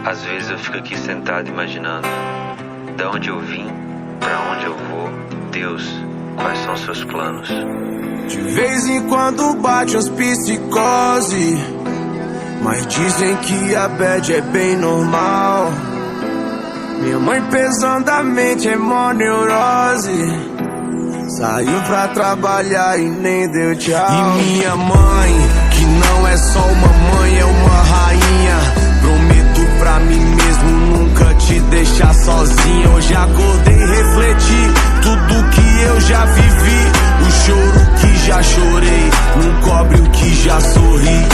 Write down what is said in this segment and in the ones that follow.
Às vezes eu fico aqui sentado imaginando da onde eu vim, pra onde eu vou. Deus, quais são seus planos? De vez em quando bate as psicose, mas dizem que a bad é bem normal. Minha mãe pesadamente é mó neurose, saiu pra trabalhar e nem deu tchau. E minha mãe, que não é só uma mãe, é uma rainha. Prometo pra mim mesmo nunca te deixar sozinha. Hoje acordei e refleti tudo que eu já vivi. O choro que já chorei não cobre o que já sorri.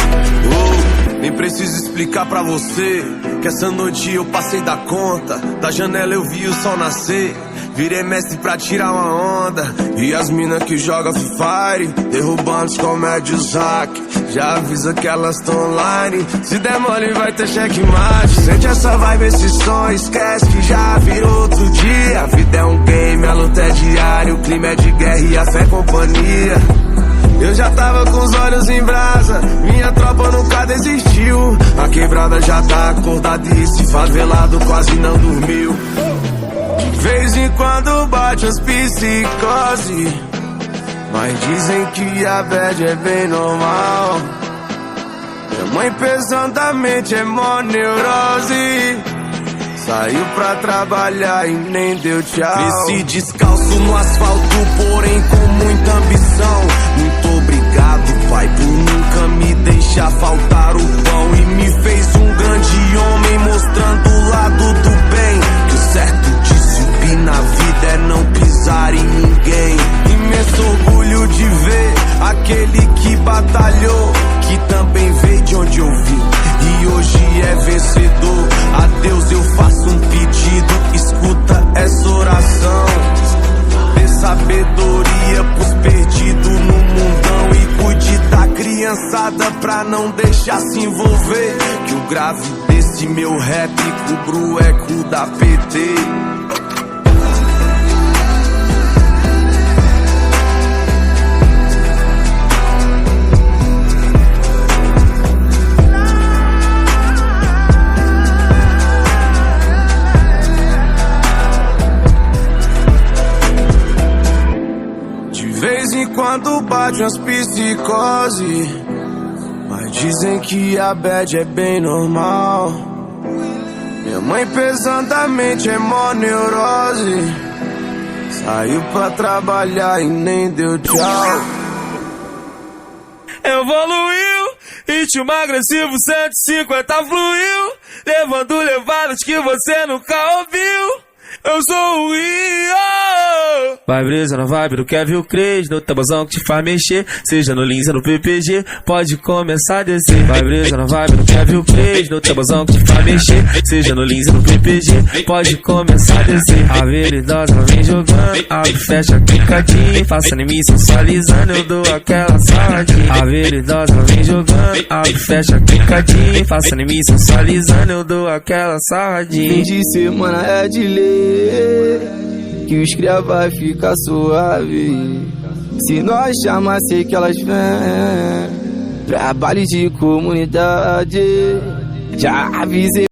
Oh, nem preciso explicar pra você que essa noite eu passei da conta. Da janela eu vi o sol nascer, virei mestre pra tirar uma onda. E as mina que joga Free Fire, derrubando os comédios hack. Já avisa que elas tão online, se der mole vai ter checkmate. Sente essa vibe, esse som, esquece que já virou outro dia. A vida é um game, a luta é diária, o clima é de guerra e a fé é companhia. Eu já tava com os olhos em brasa, minha tropa nunca desistiu. A quebrada já tá acordada e esse favelado quase não dormiu. De vez em quando bate as psicose, mas dizem que a bad é bem normal. Minha mãe pesadamente é mó neurose, saiu pra trabalhar e nem deu tchau. Desci descalço no asfalto, porém com muita ambição. Muito obrigado, pai, por nunca me deixar faltar o pão. E me fez um grande homem, mostrando o lado do bem. Que o certo de subir na vida é não pisar em ninguém. Imenso orgulho de ver aquele que batalhou, que também veio de onde eu vim e hoje é vencedor. A Deus eu faço um pedido, escuta essa oração. Dê sabedoria pros perdidos no mundão e cuide da criançada pra não deixar se envolver. Que o grave desse meu rap cubra o eco da PT. De vez em quando bate umas psicose, mas dizem que a bad é bem normal. Minha mãe pesadamente é mó neurose, saiu pra trabalhar e nem deu tchau. Evoluiu, ritmo agressivo 150 fluiu, levando levadas que você nunca ouviu. Eu sou o Rio. Vai brisa na vibe do Kevin Cres, no tabuzão que te faz mexer, seja no Lins ou no PPG, pode começar a descer. Vai brisa na vibe do Kevin Cres, no tabuzão que te faz mexer, seja no Lins ou no PPG, pode começar a descer. A veridosa ela vem jogando, abre, fecha, clicadinho, faça em mim sensualizando, eu dou aquela saladinha. A veridosa ela vem jogando, abre, fecha, clicadinho, faça em mim sensualizando, eu dou aquela saladinha. Fim de semana é de lei, que os cria vai ficar suave. Se nós chamar, sei que elas vêm. Trabalho de comunidade, já avisei.